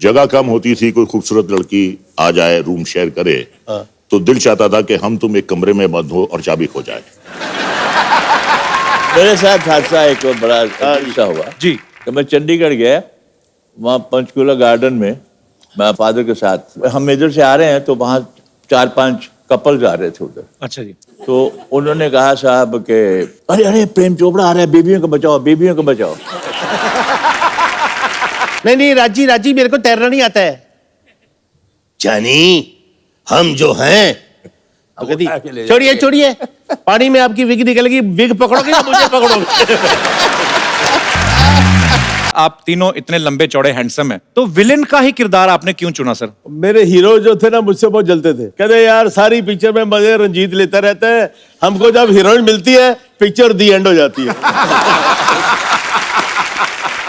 जगह कम होती थी, कोई खूबसूरत लड़की आ जाए, रूम शेयर करे, तो दिल चाहता था कि हम तुम एक कमरे में बंद हो और चाबी खो जाए। मेरे साथ हादसा एक बड़ा अच्छा हुआ जी। कि मैं चंडीगढ़ गया, वहाँ पंचकूला गार्डन में मैं फादर के साथ, हम इधर से आ रहे हैं तो वहाँ 4-5 कपल आ रहे थे उधर। अच्छा जी। तो उन्होंने कहा साहब के अरे अरे प्रेम चोपड़ा आ रहा है, बीवियों को बचाओ, बीवियों को बचाओ। नहीं राजी मेरे को तैरना नहीं आता है। जानी हम जो हैं छोड़िए पानी में आपकी विग निकलेगी, विग पकड़ोगे या मुझे पकड़ोगे? आप तीनों इतने लंबे चौड़े हैंडसम हैं, तो विलेन का ही किरदार आपने क्यों चुना सर? मेरे हीरो जो थे ना मुझसे बहुत जलते थे, कहते यार सारी पिक्चर में मजे रंजीत लेता रहता है, हमको जब हीरोइन मिलती है पिक्चर दी एंड हो जाती है।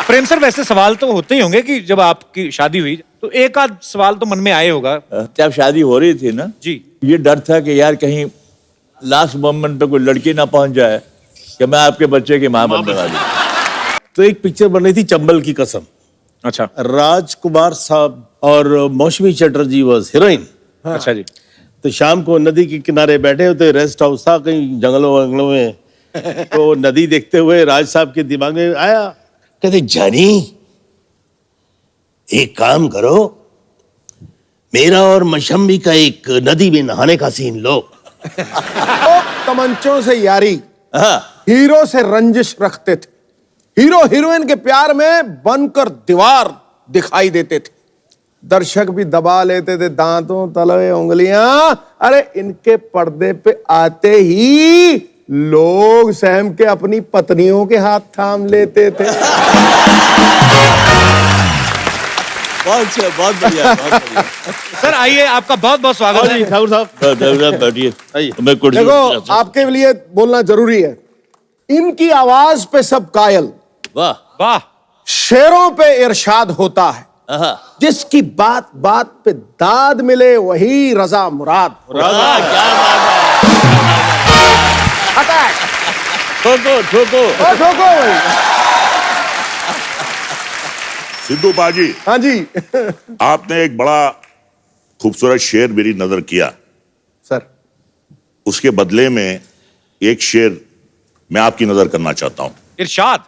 प्रेम सर, वैसे सवाल तो होते ही होंगे कि जब आपकी शादी हुई तो एक आध सवाल तो मन में आए होगा। जब शादी हो रही थी ना जी, ये डर था कि यार कहीं लास्ट मोमेंट पे कोई लड़की ना पहुंच जाए कि मैं आपके बच्चे की मां बन बना दूं। तो एक पिक्चर बन रही थी चंबल की कसम, अच्छा राजकुमार साहब और मौसमी चटर्जी वाज हीरोइन। अच्छा जी। तो शाम को नदी के किनारे बैठे होते, रेस्ट हाउस था कहीं जंगलों वंगलों में। तो नदी देखते हुए राज साहब के दिमाग में आया, कहते जानी एक काम करो, मेरा और मशम्मी का एक नदी में नहाने का सीन लो। तमंचों से यारी, हाँ, हीरो से रंजिश रखते थे, हीरो हीरोइन के प्यार में बनकर दीवार दिखाई देते थे, दर्शक भी दबा लेते थे दांतों तलवे उंगलियां। अरे इनके पर्दे पे आते ही लोग सहम के अपनी पत्नियों के हाथ थाम लेते थे। बहुत बढ़िया, बहुत बढ़िया। सर आइए, आपका बहुत बहुत स्वागत है। ठाकुर साहब बैठिए, मैं कुर्सी देखो आपके लिए बोलना जरूरी है, इनकी आवाज पे सब कायल, वाह वाह, शेरों पे इरशाद होता है, आहा, जिसकी बात बात पे दाद मिले वही रजा मुराद। वाह, क्या बात है। ठोको ठोको। ठोको भाई। सिद्धू बाजी, हाँ जी। आपने एक बड़ा खूबसूरत शेर मेरी नजर किया, सर उसके बदले में एक शेर मैं आपकी नजर करना चाहता हूं इरशाद।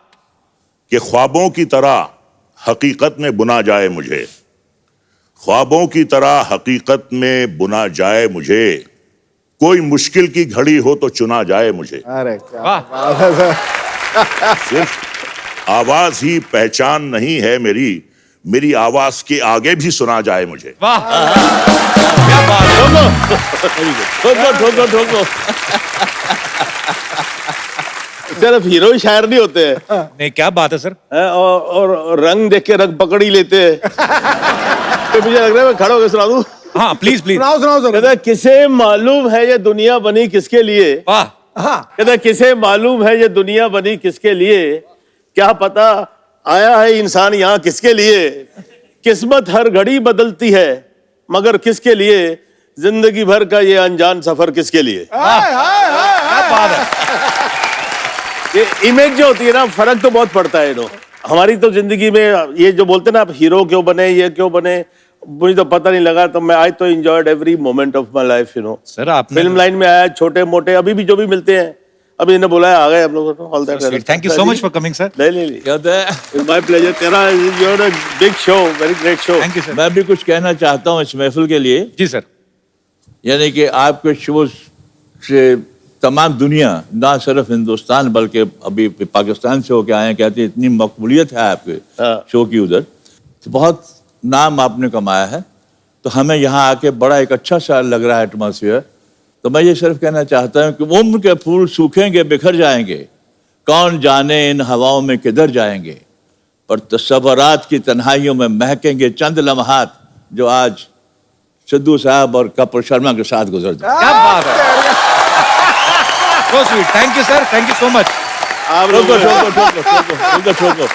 कि ख्वाबों की तरह हकीकत में बुना जाए मुझे, ख्वाबों की तरह हकीकत में बुना जाए मुझे, कोई मुश्किल की घड़ी हो तो चुना जाए मुझे। अरे क्या वाह। बात है सर। सिर्फ आवाज ही पहचान नहीं है मेरी, मेरी आवाज के आगे भी सुना जाए मुझे। वाह, क्या बात है। ठोको ठोको ठोको। सिर्फ हीरो ही शायर नहीं होते हैं, नहीं, क्या बात है सर। और रंग देख के रंग पकड़ ही लेते हैं। तो मुझे लग रहा है मैं खड़ा होकर सुना दूं। हाँ प्लीज प्लीज। सुनाओ सर। कहता किसे मालूम है ये दुनिया बनी किसके लिए, वाह, हाँ कहता किसे मालूम है ये दुनिया बनी किसके लिए, क्या पता आया है इंसान यहाँ किसके लिए, किस्मत हर घड़ी बदलती है मगर किसके लिए, जिंदगी भर का ये अनजान सफर किसके लिए। क्या बात है। ये इमेज जो होती है ना, फर्क तो बहुत पड़ता है। नो हमारी तो जिंदगी में ये जो बोलते हैं ना, आप हीरो क्यों बने, ये क्यों बने, मुझे तो पता नहीं लगा। तो मैं आज तो enjoyed every moment of my life, you know. Sir आपने फिल्म लाइन में आया, छोटे मोटे अभी भी जो भी मिलते हैं, अभी इन्हें बुलाया आ गए हम लोग। All that, thank you so much for coming sir. नहीं कहते हैं माय प्लेजर। तेरा your a big show, very great show. Thank you sir. मैं भी कुछ कहना चाहता हूँ इस महफिल के लिए, जी सर। यानी कि आपके शो से तमाम दुनिया, ना सिर्फ हिंदुस्तान बल्कि अभी पाकिस्तान से होके आए हैं, कहते हैं इतनी मकबूलियत है आपके शो की उधर, तो बहुत नाम आपने कमाया है। तो हमें यहाँ आके बड़ा एक अच्छा सा लग रहा है एटमॉस्फेयर। तो मैं ये सिर्फ कहना चाहता हूँ कि उम्र के फूल सूखेंगे बिखर जाएंगे, कौन जाने इन हवाओं में किधर जाएंगे, पर तस्वरात की तन्हाइयों में महकेंगे चंद लम्हात जो आज सिद्धू साहब और कपिल शर्मा के साथ गुजर जाए। क्या बात है। So sweet, thank you sir, thank you so much. आप ठोको ठोको ठोको ठोको ठोको।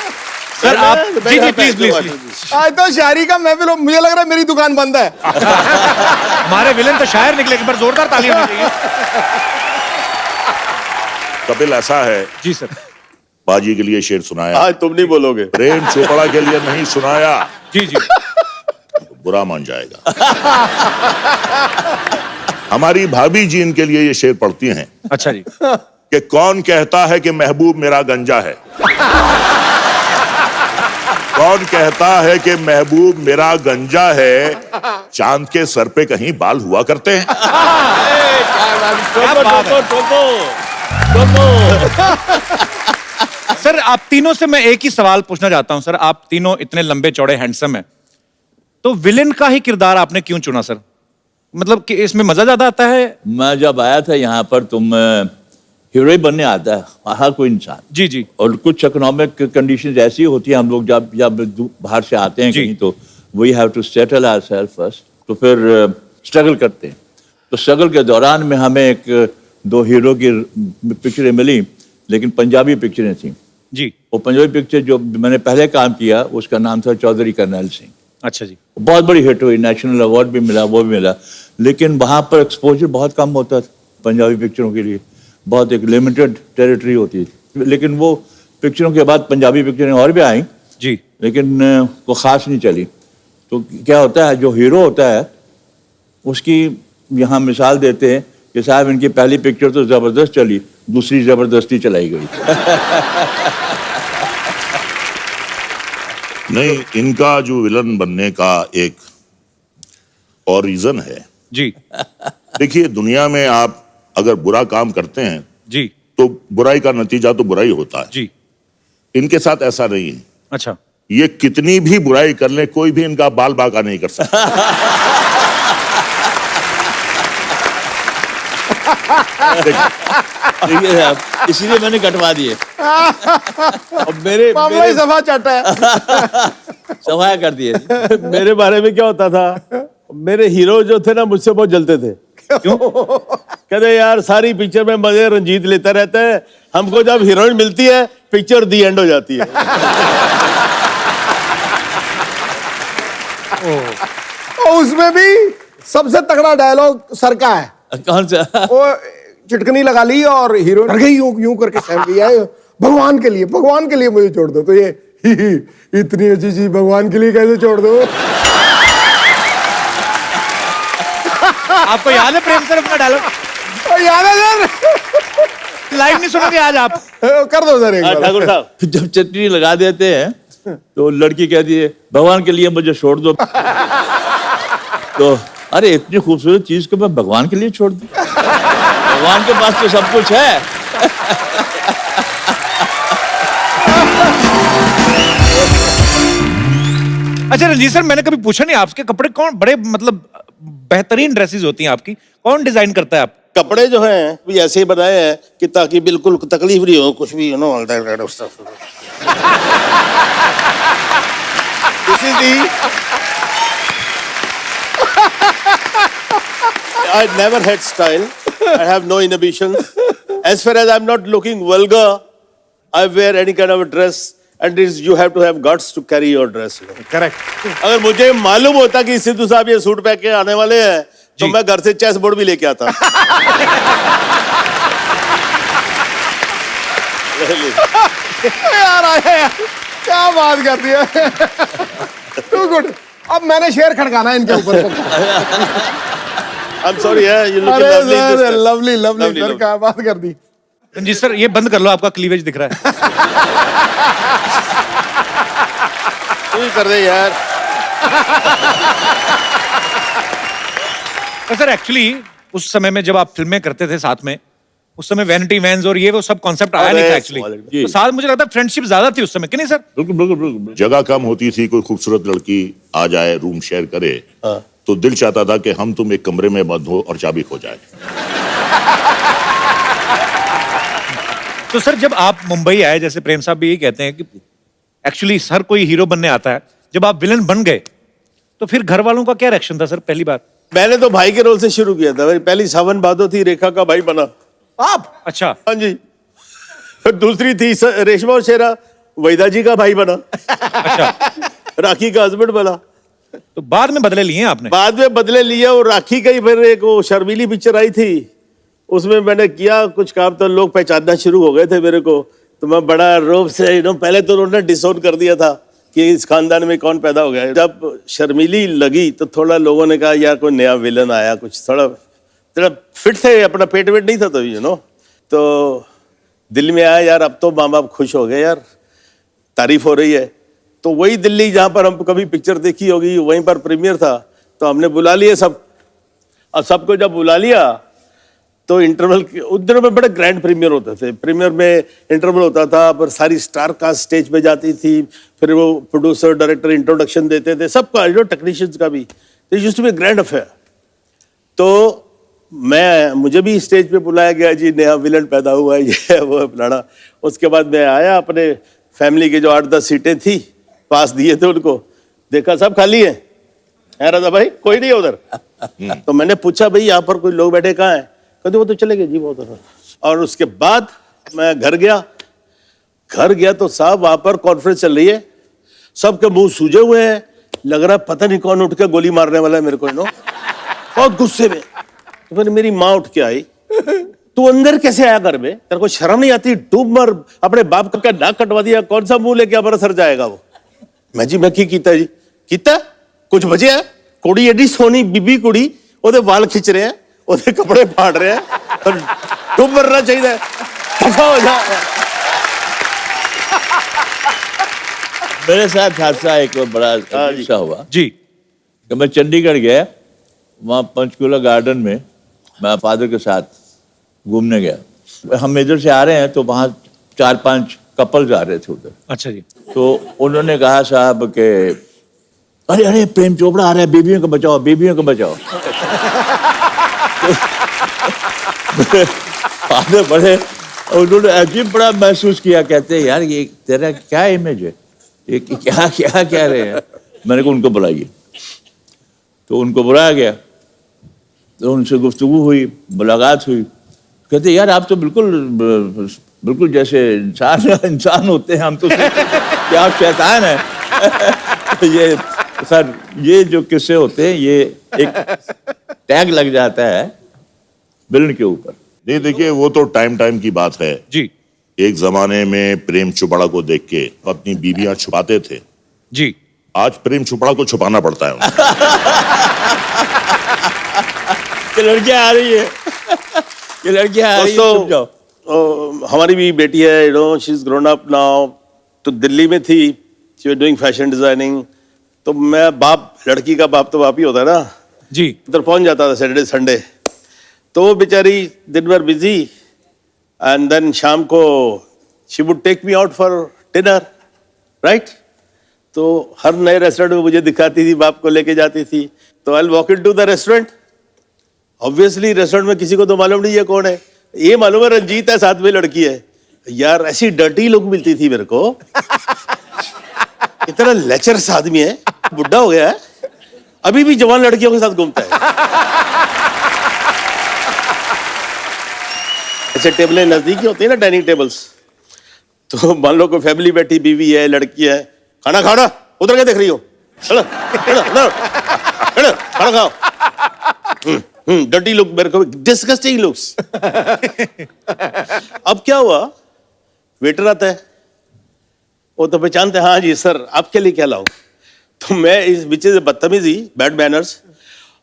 सर आप जी जी प्लीज प्लीज प्लीज। आज तो शायरी का महफिल, मुझे लग रहा है मेरी दुकान बंद है। हमारे विलेन तो शायर निकले, एक बार जोरदार ताली होनी चाहिए। कपिल, ऐसा है, जी सर। बाजी के लिए शेर सुनाया, आज तुम नहीं बोलोगे। प्रेम चोपड़ा के लिए नहीं सुनाया। जी जी। बुरा मान जाएगा। हमारी भाभी जी इनके लिए ये शेर पढ़ती हैं अच्छा जी। कि कौन कहता है कि महबूब मेरा गंजा है, कौन कहता है कि महबूब मेरा गंजा है, चांद के सर पे कहीं बाल हुआ करते हैं। सर आप तीनों से मैं एक ही सवाल पूछना चाहता हूं सर, आप तीनों इतने लंबे चौड़े हैंडसम हैं, तो विलेन का ही किरदार आपने क्यों चुना सर? मतलब कि इसमें मजा ज्यादा आता है? मैं जब आया था यहाँ पर तुम हीरो ही बनने आता है हर कोई इंसान। जी जी। और कुछ इकोनॉमिक कंडीशंस ऐसी होती है, हम लोग जब बाहर से आते हैं जी। कहीं, तो we have to settle ourselves first, तो फिर स्ट्रगल करते हैं। तो स्ट्रगल के दौरान में हमें एक दो हीरो की पिक्चरें मिली, लेकिन पंजाबी पिक्चरें थी। जी। वो पंजाबी पिक्चर जो मैंने पहले काम किया उसका नाम था चौधरी करनैल सिंह। अच्छा जी। बहुत बड़ी हिट हुई, नेशनल अवार्ड भी मिला, वो भी मिला, लेकिन वहाँ पर एक्सपोजर बहुत कम होता था पंजाबी पिक्चरों के लिए, बहुत एक लिमिटेड टेरिटरी होती थी। लेकिन वो पिक्चरों के बाद पंजाबी पिक्चरें और भी आई जी, लेकिन वो ख़ास नहीं चली। तो क्या होता है, जो हीरो होता है उसकी यहाँ मिसाल देते हैं कि साहब इनकी पहली पिक्चर तो ज़बरदस्त चली, दूसरी ज़बरदस्ती चलाई गई। नहीं, इनका जो विलन बनने का एक और रीजन है। जी देखिए, दुनिया में आप अगर बुरा काम करते हैं जी तो बुराई का नतीजा तो बुराई होता है। जी। इनके साथ ऐसा नहीं है। अच्छा। ये कितनी भी बुराई कर ले, कोई भी इनका बाल बांका नहीं कर सकता। देखिए साहब, इसीलिए मैंने कटवा दिए। अब मेरे मामला ही सभा चाटा है। सफाया कर दिए। मेरे बारे में क्या होता था, मेरे हीरो जो थे ना मुझसे बहुत जलते थे। क्यों? कहते यार सारी पिक्चर में मजे रंजीत लेता रहता है, हमको जब हीरोइन मिलती है पिक्चर दी एंड हो जाती है। और उसमें भी सबसे तगड़ा डायलॉग सर का है। कौन सा? वो चिटकनी लगा ली और हीरो डर गई, यूं यूं करके सहम लिया है, भगवान के लिए मुझे छोड़ दो। तो ये इतनी अच्छी चीज भगवान के लिए कैसे छोड़ दो? आपको याद है प्रेम सर अपना डायलॉग? याद है सर? लाइव नहीं सुनोगे आज आप? कर दो सर एक बार। ठाकुर साहब, जब चटनी लगा देते हैं तो लड़की कहती है भगवान के लिए मुझे छोड़ दो। तो अरे इतनी खूबसूरत चीज को मैं भगवान के लिए छोड़ दूं? भगवान के पास तो सब कुछ है। अच्छा रंजीत सर, मैंने कभी पूछा नहीं आपके कपड़े कौन बड़े मतलब बेहतरीन ड्रेसेस होती हैं आपकी, कौन डिजाइन करता है आप? कपड़े जो हैं भी ऐसे ही बनाए हैं कि ताकि बिल्कुल तकलीफ नहीं हो, कुछ भी know all that kind of stuff. This is the I never had style. I have no inhibitions. As far as I'm not looking vulgar, I wear any kind of a dress, and you have to have guts to carry your dress. Correct. अगर मुझे मालूम होता कि सिद्धू साहब ये suit पहन के आने वाले हैं, तो मैं घर से चेस बोर्ड भी लेके आता। यार आया यार, क्या बात कर दिया। Too good. अब मैंने शेर खड़काना है इनके ऊपर। I'm sorry, you look अरे lovely in this sir, dress. Lovely lovely Lovely, sir, lovely. क्या बात कर दी। रंजीत सर ये बंद कर लो, आपका क्लीवेज दिख रहा है। तू ही कर दे यार। तो सर एक्चुअली उस समय में जब आप फिल्में करते थे साथ में, उस समय वैनिटी वैन्स और ये वो सब कॉन्सेप्ट आया नहीं था एक्चुअली। जी। तो साथ मुझे लगता है फ्रेंडशिप ज्यादा थी उस समय, कि नहीं सर? बिल्कुल बिल्कुल बिल्कुल। जगह कम होती थी, कोई खूबसूरत लड़की आ जाए, रूम शेयर करे, तो दिल चाहता था कि हम तुम एक कमरे में बंद हो और चाबी खो जाए। तो सर जब आप मुंबई आए, जैसे प्रेम साहब भी यही कहते हैं कि एक्चुअली हर कोई हीरो बनने आता है, जब आप विलन बन गए तो फिर घर वालों का क्या रिएक्शन था सर पहली बार? मैंने तो भाई के रोल से शुरू किया था। मेरी पहली सावन भादो थी, रेखा का भाई बना। आप? अच्छा। हाँ जी। फिर दूसरी थी रेशमा और शेरा, वैदा जी का भाई बना। अच्छा। राखी का हस्बैंड बना। तो बाद में बदले लिए आपने? बाद में बदले लिया, और राखी का ही फिर एक वो शर्मीली पिक्चर आई थी, उसमें मैंने किया कुछ काम, तो लोग पहचानना शुरू हो गए थे मेरे को। तो मैं बड़ा रोब से पहले तो उन्होंने डिसोन कर दिया था कि इस खानदान में कौन पैदा हो गया। जब शर्मीली लगी तो थोड़ा लोगों ने कहा यार कोई नया विलन आया, कुछ थोड़ा थोड़ा फिट थे, अपना पेट वेट नहीं था तभी तो दिल में आया यार अब तो माँ बाप खुश हो गए यार, तारीफ हो रही है। तो वही दिल्ली जहाँ पर हम कभी पिक्चर देखी होगी वहीं पर प्रीमियर था, तो हमने बुला लिए सब। और सबको जब बुला लिया तो इंटरवल उस दिनों में बड़े ग्रैंड प्रीमियर होते थे। प्रीमियर में इंटरवल होता था, पर सारी स्टार कास्ट स्टेज पे जाती थी, फिर वो प्रोड्यूसर डायरेक्टर इंट्रोडक्शन देते थे सबका, टेक्नीशियंस का भी। तो used to be grand affair. तो मुझे भी स्टेज पे बुलाया गया, जी नया विलन पैदा हुआ है, ये है वो है फलाना। उसके बाद मैं आया, अपने फैमिली के जो 8-10 सीटें थी पास दिए थे उनको, देखा सब खाली है राजा भाई, कोई नहीं है उधर। तो मैंने पूछा भाई यहाँ पर कोई लोग बैठे कहाँ हैं? कहते वो तो चले गए जी वो उधर। और उसके बाद मैं घर गया तो साहब वहां पर कॉन्फ्रेंस चल रही है, सबके मुंह सूजे हुए हैं, लग रहा पता नहीं कौन उठ के गोली मारने वाला है मेरे को बहुत गुस्से में। तो फिर मेरी माँ उठ के आई, तू अंदर कैसे आया घर में, तेरे को शर्म नहीं आती? डूब मर, अपने बाप का नाक कटवा दिया, कौन सा मुंह लेके हमारा सर जाएगा वो? मैं की कीता जी, कीता कुछ बचे है? कुड़ी एडी सोनी बीबी कुड़ी, ओदे वाल खिंच रहे हैं, ओदे कपड़े फाड़ रहे हैं, तो डूब मरना चाहिए, दफा हो जा। मेरे साथ हादसा एक बड़ा अच्छा हुआ जी। कि मैं चंडीगढ़ गया, वहाँ पंचकूला गार्डन में मैं फादर के साथ घूमने गया। हम इधर से आ रहे हैं तो वहाँ 4-5 कपल्स आ रहे थे उधर। अच्छा जी। तो उन्होंने कहा साहब के अरे अरे प्रेम चोपड़ा आ रहा है, बीवियों को बचाओ, बीवियों को बचाओ। फादर बड़े, उन्होंने अजीब बड़ा महसूस किया, कहते यार ये तेरा क्या इमेज है, ये क्या क्या कह रहे हैं। मैंने कहा उनको बुलाइए, तो उनको बुलाया गया, तो उनसे गुफ्तगू हुई, मुलाकात हुई। कहते यार आप तो बिल्कुल जैसे इंसान होते हैं, हम तो क्या आप शैतान है। ये सर ये जो किस्से होते हैं ये एक टैग लग जाता है विलन के ऊपर। नहीं देखिए वो तो टाइम की बात है जी। एक जमाने में प्रेम चोपड़ा को देख के अपनी बीवियां छुपाते थे जी। आज प्रेम चोपड़ा को छुपाना पड़ता है उनको। ये लड़कियां आ रही है, ये लड़कियां आ रही है, छुप जाओ। हमारी भी बेटी है, she is grown up now. तो दिल्ली में थी, she was doing fashion designing. तो मैं बाप, लड़की का बाप तो बाप ही होता है ना जी। उधर पहुंच जाता था सैटरडे संडे। तो वो बेचारी दिन भर बिजी, एंड देन शाम को she would take me out for dinner, right. तो हर नए रेस्टोरेंट में मुझे दिखाती थी, बाप को लेके जाती थी। तो I will walk into the restaurant. Obviously restaurant में किसी को तो मालूम नहीं है कौन है, ये मालूम है रंजीत है, साथ में लड़की है। यार ऐसी डर्टी लुक मिलती थी मेरे को, इतना लेचरस आदमी है, बुढ़ा हो गया है, अभी भी जवान लड़कियों के साथ घूमता है। ऐसे टेबलें नजदीक ही होती है ना, डाइनिंग टेबल्स। तो मान लो कोई फैमिली बैठी, बीवी है, लड़की है, खाना खाना, उधर क्या देख रही हो, चलो खाना खाओ। डर्टी लुक, मेरे को डिस्गस्टिंग लुक्स। अब क्या हुआ, वेटर आता है, वो तो पहचानते, हाँ जी सर आपके लिए क्या लाऊं। तो मैं इस बीच से बदतमीजी, बैड मैनर्स,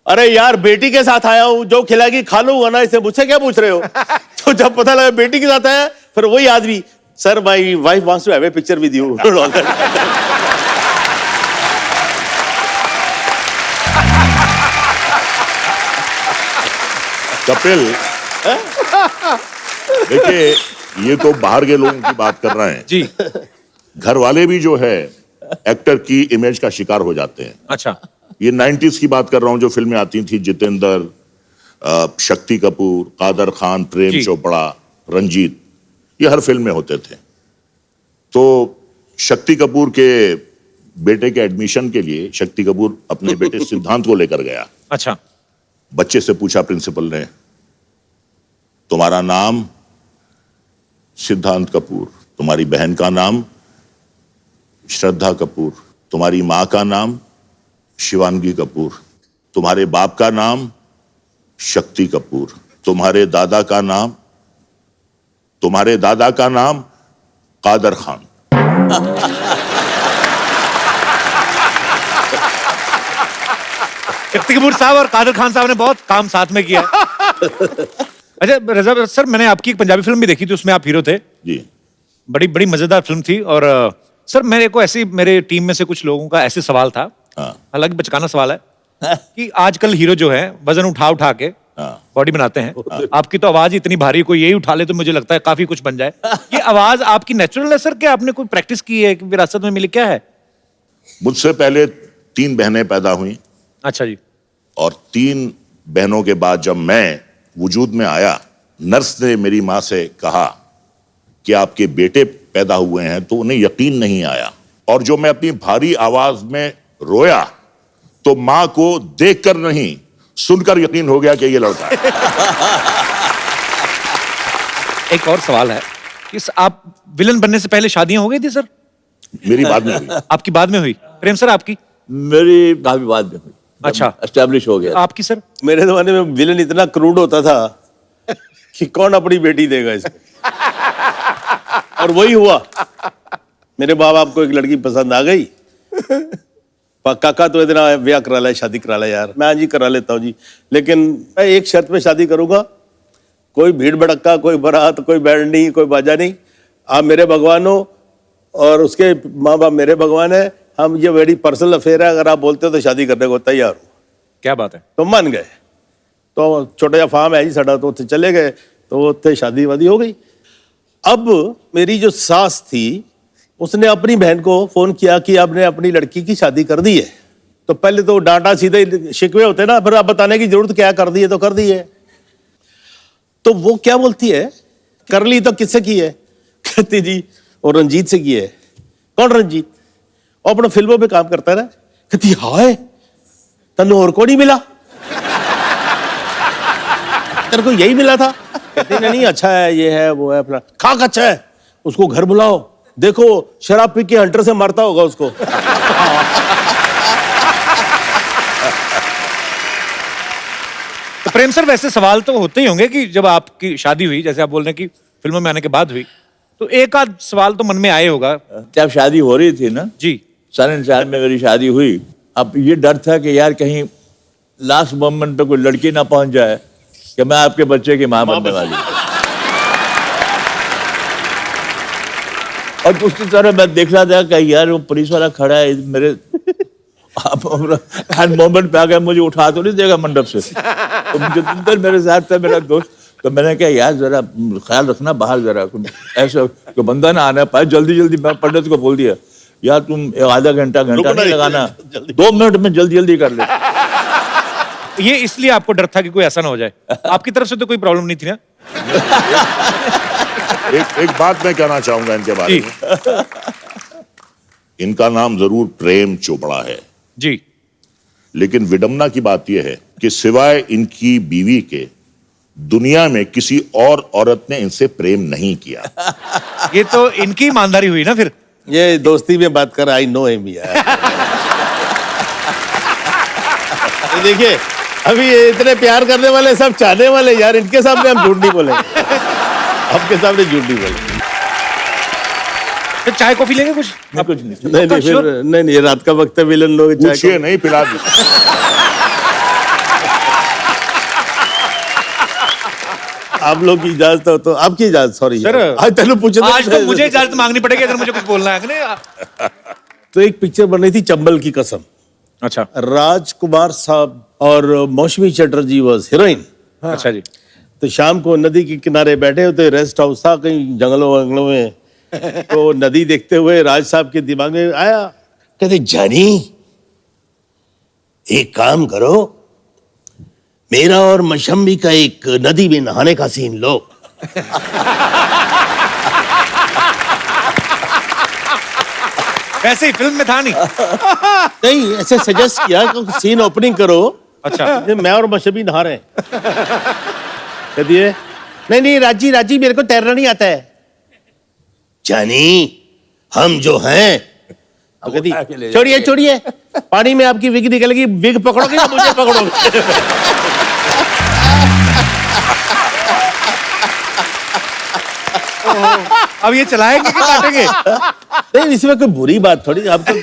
अरे यार बेटी के साथ आया हूं, जो खिलाएगी खा लूंगा ना, इसे मुझसे क्या पूछ रहे हो। तो जब पता लगा बेटी के साथ आया, फिर वही आदमी, sir my wife wants to have a picture with you. Kapil देखिए ये तो बाहर के लोगों की बात कर रहे हैं जी। घर वाले भी जो है एक्टर की इमेज का शिकार हो जाते हैं। अच्छा। ये 90s की बात कर रहा हूं, जो फिल्में आती थी, जितेंद्र, शक्ति कपूर, कादर खान, प्रेम चोपड़ा, रंजीत, ये हर फिल्म में होते थे। तो शक्ति कपूर के बेटे के एडमिशन के लिए शक्ति कपूर अपने बेटे सिद्धांत को लेकर गया। अच्छा। बच्चे से पूछा प्रिंसिपल ने, तुम्हारा नाम सिद्धांत कपूर, तुम्हारी बहन का नाम श्रद्धा कपूर, तुम्हारी मां का नाम शिवांगी कपूर, तुम्हारे बाप का नाम शक्ति कपूर, तुम्हारे दादा का नाम कादर खान। शक्ति कपूर साहब और कादर खान साहब ने बहुत काम साथ में किया है। अच्छा रजा सर, मैंने आपकी एक पंजाबी फिल्म भी देखी थी, उसमें आप हीरो थे। जी। बड़ी बड़ी मजेदार फिल्म थी। और सर मेरे को ऐसी, मेरे टीम में से कुछ लोगों का ऐसे सवाल था, हालांकि बचकाना सवाल है, कि आजकल हीरो जो है वजन उठा उठा के बॉडी बनाते हैं। आपकी तो आवाज इतनी भारी, कोई यही उठा ले तो मुझे लगता है काफी कुछ बन जाए। ये आवाज आपकी नेचुरल है सर, क्या आपने कोई प्रैक्टिस की है, विरासत में मिली, क्या है? मुझसे पहले 3 बहनें पैदा हुई, अच्छा जी। और 3 बहनों के बाद जब मैं वजूद में आया, नर्स ने मेरी माँ से कहा कि आपके बेटे पैदा हुए हैं, तो उन्हें यकीन नहीं आया। और जो मैं अपनी भारी आवाज में रोया, तो माँ को देखकर नहीं, सुनकर यकीन हो गया कि ये लड़का है। एक और सवाल है कि आप विलन बनने से पहले शादियां हो गई थी सर? मेरी बाद में हुई। आपकी बाद में हुई? प्रेम सर आपकी? मेरी काफी बाद में हुई। अच्छा, एस्टेब्लिश हो गया। आपकी सर? मेरे जमाने में विलन इतना क्रूड होता था कि कौन अपनी बेटी देगा इसको। और वही हुआ। मेरे माँ बाप को एक लड़की पसंद आ गई, काका तो इतना ब्याह करा ले, शादी करा ले यार। मैं जी करा लेता हूँ जी, लेकिन मैं एक शर्त पे शादी करूंगा, कोई भीड़ भड़क्का, कोई बारात, कोई बैंड नहीं, कोई बाजा नहीं। आप मेरे भगवान हो और उसके माँ बाप मेरे भगवान है। हम ये बड़ी पर्सनल अफेयर है, अगर आप बोलते हो तो शादी करने को तैयार हूँ। क्या बात है। तो मान गए। तो छोटा जा फार्म है जी साडा, तो उत्थे चले गए, तो उत्थे शादी वादी हो गई। अब मेरी जो सास थी, उसने अपनी बहन को फोन किया कि आपने अपनी लड़की की शादी कर दी है। तो पहले तो डांटा, सीधे शिकवे होते ना, फिर आप बताने की जरूरत क्या, कर दी है तो कर दी है। तो वो क्या बोलती है, कर ली तो किससे की है? कहती जी और रंजीत से की है। कौन रंजीत? वो अपना फिल्मों में काम करता है ना। कहती हाय तन्नू और को नहीं मिला, तेरे को यही मिला था? कहती नहीं अच्छा है, ये है वो है, अपना खाक अच्छा है, उसको घर बुलाओ, देखो शराब पी के हंटर से मारता होगा उसको। तो प्रेम सर वैसे सवाल तो होते ही होंगे कि जब आपकी शादी हुई, जैसे आप बोल रहे हैं कि फिल्मों में आने के बाद हुई, तो एक आध सवाल तो मन में आए होगा। जब शादी हो रही थी ना जी, 94 में मेरी शादी हुई। अब ये डर था कि यार कहीं लास्ट मोमेंट पे कोई लड़की ना पहुंच जाए कि मैं आपके बच्चे की मां बनने वाली हूं। और उसकी तरह मैं देख रहा था कि यार वो पुलिस वाला खड़ा है मेरे हर मोमेंट पे आ गया, मुझे उठा तो नहीं देगा मंडप से। तो जितेंद्र मेरे साथ था, मेरा दोस्त। तो मैंने कहा यार जरा ख्याल रखना, बाहर जरा ऐसा कोई बंदा ना आना पाए। जल्दी जल्दी मैं पंडित को बोल दिया, यार तुम आधा घंटा नहीं लगाना, 2 मिनट में जल्दी जल्दी कर ले। ये इसलिए आपको डर था कि कोई ऐसा ना हो जाए। आपकी तरफ से तो कोई प्रॉब्लम नहीं थी ना? एक बात मैं कहना चाहूंगा इनके बारे में। इनका नाम जरूर प्रेम चोपड़ा है जी, लेकिन विडंबना की बात यह है कि सिवाय इनकी बीवी के दुनिया में किसी और औरत ने इनसे प्रेम नहीं किया। ये तो इनकी ईमानदारी हुई ना फिर। ये दोस्ती में बात कर, आई नो हिम यार। देखिए अभी ये इतने प्यार करने वाले, सब चाहने वाले यार, इनके सामने हम झूठ नहीं बोलेंगे, आपके सामने झूठ नहीं बोलेंगे। तो चाय कॉफी लेंगे कुछ? कुछ नहीं। नहीं नहीं फिर नहीं, रात का वक्त है, विलन लोग चाय पूछिए नहीं, पिला दी। आप लोग की इजाजत हो तो आपकी इजाजत। सॉरी सर, आज तेनू पूछे आज तो मुझे इजाजत मांगनी पड़ेगी अगर मुझे कुछ बोलना है। तो एक पिक्चर बन रही थी चंबल की कसम। अच्छा राजकुमार साहब और मौसमी चटर्जी वाज हीरोइन। अच्छा जी। तो शाम को नदी के किनारे बैठे होते, रेस्ट हाउस था कहीं जंगलों वंगलों में। तो नदी देखते हुए राज साहब के दिमाग में आया, कहते जानी एक काम करो, मेरा और मशम्मी का एक नदी में नहाने का सीन लो। वैसे ही फिल्म में था नहीं? नहीं, ऐसे सजेस्ट किया कि सीन ओपनिंग करो। अच्छा। ये मैं और मशम्मी नहा रहे हैं। कह दिए नहीं राजी मेरे को तैरना नहीं आता है। जानी हम जो हैं, छोड़िए पानी में आपकी विग निकलेगी, विग पकड़ोगे या मुझे पकड़ोगे? अब ये चलाएंगे कि काटेंगे? नहीं, इसमें कोई बुरी बात थोड़ी। आपको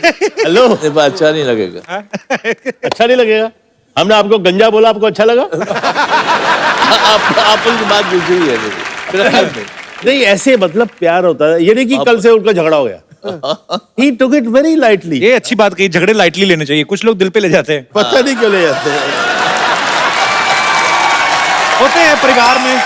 हेलो, ये बात अच्छा नहीं लगेगा। अच्छा नहीं लगेगा? हमने आपको गंजा बोला, आपको अच्छा लगा? आप उनकी बात दूसरी है मेरे ख्याल में। नहीं, ऐसे मतलब प्यार होता है, ये नहीं कि कल से उनका झगड़ा हो गया। He took it very lightly. ये अच्छी बात कही, झगड़े लाइटली लेने चाहिए, कुछ लोग दिल पे ले जाते हैं। पता नहीं क्यों ले जाते हैं। होते हैं परिवार में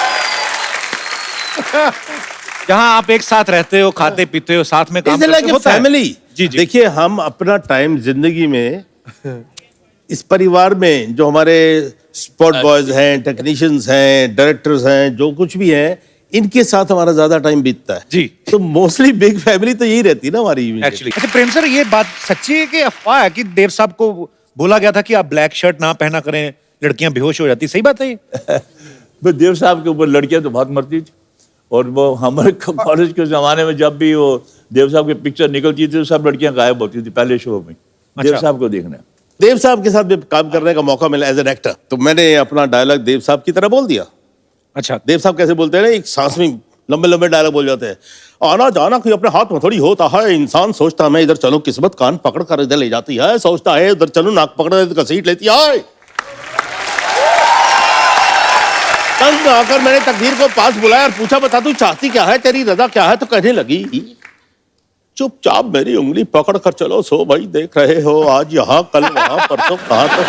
जहां आप एक साथ रहते हो, खाते पीते हो, साथ में काम करते हो, फैमिली। जी जी। देखिए, हम अपना टाइम जिंदगी में इस परिवार में जो हमारे स्पॉट बॉयज हैं, टेक्नीशियंस हैं, डायरेक्टर्स हैं, जो कुछ भी हैं, इनके साथ हमारा ज्यादा टाइम बीतता है जी। तो मोस्टली बिग फैमिली तो यही रहती है ना हमारी। एक्चुअली अच्छा प्रेम सर, ये बात सच्ची है कि अफवाह है कि देव साहब को बोला गया था कि आप ब्लैक शर्ट ना पहना करें, लड़कियां बेहोश हो जाती, सही बात है ये? देव साहब के ऊपर लड़कियां तो बहुत मरती थी, और वो हमारे कॉलेज के जमाने में जब भी वो देव साहब की पिक्चर निकलती थी तो सब लड़कियां गायब होती थी पहले शो में देव साहब को देखने। देव साहब के साथ भी काम करने का मौका मिला एज एन एक्टर, तो मैंने अपना डायलॉग देव साहब की तरह बोल दिया। अच्छा, देव साहब कैसे बोलते हैं ना, एक सांस में लंबे लंबे डायलॉग बोल जाते हैं। आना जाना कोई अपने हाथ में थोड़ी होता है, इंसान सोचता मैं इधर चलूं, किस्मत कान पकड़ कर इधर ले जाती है, सोचता है उधर चलूं, नाक पकड़ कर घसीट लेती है। तंग आकर मैंने तकदीर को पास बुलाया और पूछा, बता तू चाहती क्या है, तेरी रजा क्या है? तो कहने लगी, चुपचाप मेरी उंगली पकड़ कर चलो, सो भाई देख रहे हो आज यहाँ कल वहां परसों कहां तक।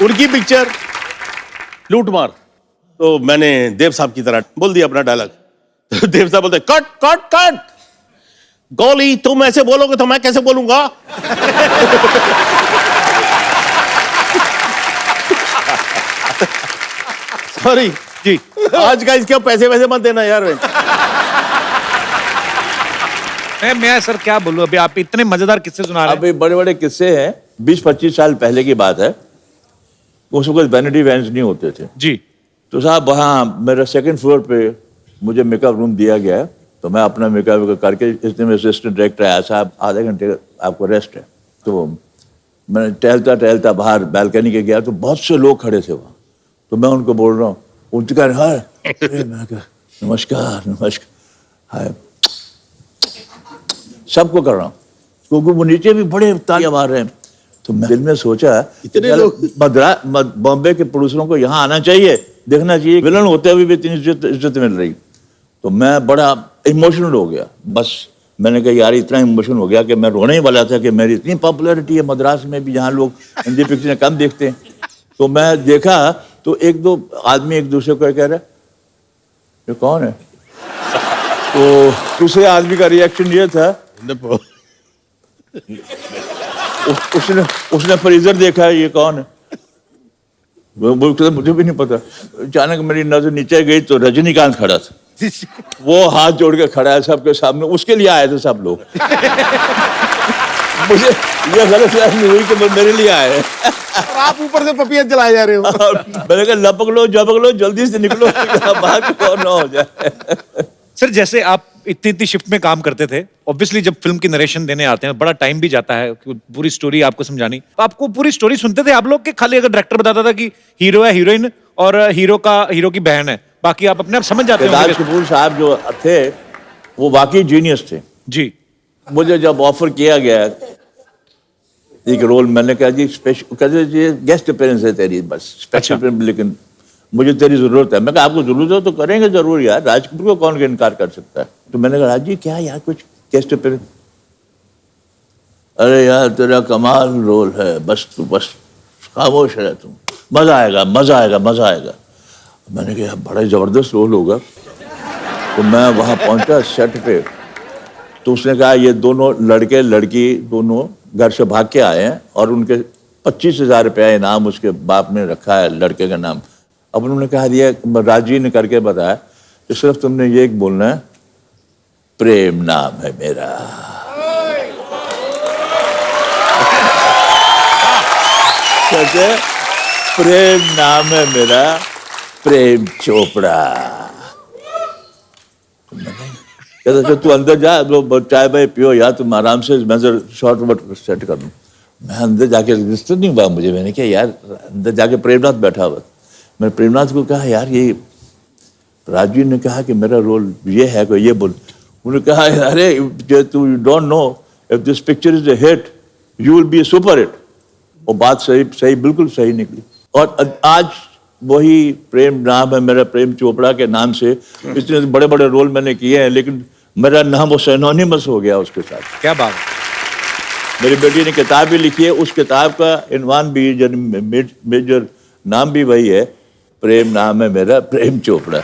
उनकी पिक्चर लूटमार, तो मैंने देव साहब की तरह बोल दिया अपना डायलॉग। तो देव साहब बोलते कट कट कट, गोली तुम ऐसे बोलोगे तो मैं कैसे बोलूंगा? सॉरी जी। आज का इसके पैसे वैसे मत देना यार। मैं सर क्या बोलूं, अभी आप इतने मजेदार किस्से सुना रहे हैं। अभी बड़े बड़े किस्से हैं, 20-25 साल पहले की बात है। उस वक्त वैनिटी वैन्स नहीं होते थे जी। तो साहब वहाँ मेरा सेकंड फ्लोर पे मुझे मेकअप रूम दिया गया है, तो मैं अपना मेकअप करके, इतने में असिस्टेंट डायरेक्टर आया, साहब आधे घंटे आपको रेस्ट है। तो मैं टहलता टहलता बाहर बालकनी के गया तो बहुत से लोग खड़े थे वहाँ, तो मैं उनको बोल रहा हूँ, उनके कह रहे नमस्कार नमस्कार, हाय, सबको कर रहा हूँ, क्योंकि वो नीचे भी बड़े तालियां मार रहे हैं। तो मैं दिल में सोचा, इतने लोग बॉम्बे के प्रोड्यूसरों को यहाँ आना चाहिए, देखना चाहिए, विलन होते हुए भी इतनी इज्जत मिल रही। तो मैं बड़ा इमोशनल हो गया, बस मैंने कहा यार इतना इमोशनल हो गया कि मैं रोने ही वाला था कि मेरी इतनी पॉपुलैरिटी है मद्रास में भी, जहाँ लोग हिंदी पिक्चरें कम देखते हैं। तो मैं देखा तो एक दो आदमी एक दूसरे को कह रहे ये कौन है, तो दूसरे आदमी का रिएक्शन ये था, उसने फ्रीजर देखा, ये कौन है, मुझे भी नहीं पता। अचानक मेरी नजर नीचे गई तो रजनीकांत खड़ा था, वो हाथ जोड़ के खड़ा है सबके सामने, उसके लिए आए थे सब लोग। मुझे ये गलतफहमी हुई कि वो मेरे लिए आए हैं। आप ऊपर से पपिया जलाए जा रहे हो। मैंने कहा लपक लो जल्दी से निकलो, बाहर कौन ना हो जाए। सर जैसे आप इतनी शिफ्ट में काम करते थे, ऑब्वियसली जब फिल्म की नरेशन देने आते हैं बड़ा टाइम भी जाता है पूरी स्टोरी आपको समझानी। आपको पूरी स्टोरी सुनते थे आप लोग कि खाली अगर डायरेक्टर बताता था कि हीरो है, हीरोइन और हीरो की बहन है, बाकी आप अपने आप समझ जाते राज कपूर साहब जो थे वो वाकई जीनियस थे जी। मुझे जब ऑफर किया गया एक रोल, मैंने कहा जी स्पेशल, कहते जी गेस्ट अपीयरेंस है तेरी, बस स्पेशल, लेकिन मुझे तेरी जरूरत है। मैं कहा आपको जरूरत हो तो करेंगे जरूर यार, राज कपूर को कौन इनकार कर सकता है। तो मैंने कहा राज जी क्या यार कुछ गेस्ट अपीयरेंस, अरे यार तेरा कमाल रोल है, बस तू बस खामोश रह, तू मजा आएगा मजा आएगा मजा आएगा। मैंने कहा बड़ा जबरदस्त रोल होगा। तो मैं वहां पहुंचा सेट पे, तो उसने कहा ये दोनों लड़के लड़की दोनों घर से भाग के आए हैं और उनके 25,000 रुपया इनाम उसके बाप ने रखा है लड़के का नाम। अब उन्होंने कहा दिया, राजी ने करके बताया कि सिर्फ तुमने ये एक बोलना है, प्रेम नाम है मेरा। कहते प्रेम नाम है मेरा, प्रेम चोपड़ा। कहते तू अंदर जा, चाय भाई पियो यार, तुम आराम से, मैं शॉर्ट वर्ट सेट कर दूँ। मैं अंदर जाके रजिस्टर नहीं हुआ मुझे, मैंने कहा यार अंदर जाके प्रेमनाथ बैठा हुआ, मैंने प्रेमनाथ को कहा यार ये राजू ने कहा कि मेरा रोल ये है, कोई ये बोल। उन्होंने कहा अरे तू don't know if this picture is a hit you will be super hit. वो बात सही बिल्कुल सही निकली। और आज वही प्रेम नाम है मेरा, प्रेम चोपड़ा के नाम से इतने बड़े बड़े रोल मैंने किए हैं, लेकिन मेरा नाम वो सिनोनिमस हो गया उसके साथ। क्या बात है। मेरी बेटी ने किताब भी लिखी है, उस किताब का इनवान भी मेजर नाम भी वही है, प्रेम नाम है मेरा, प्रेम चोपड़ा।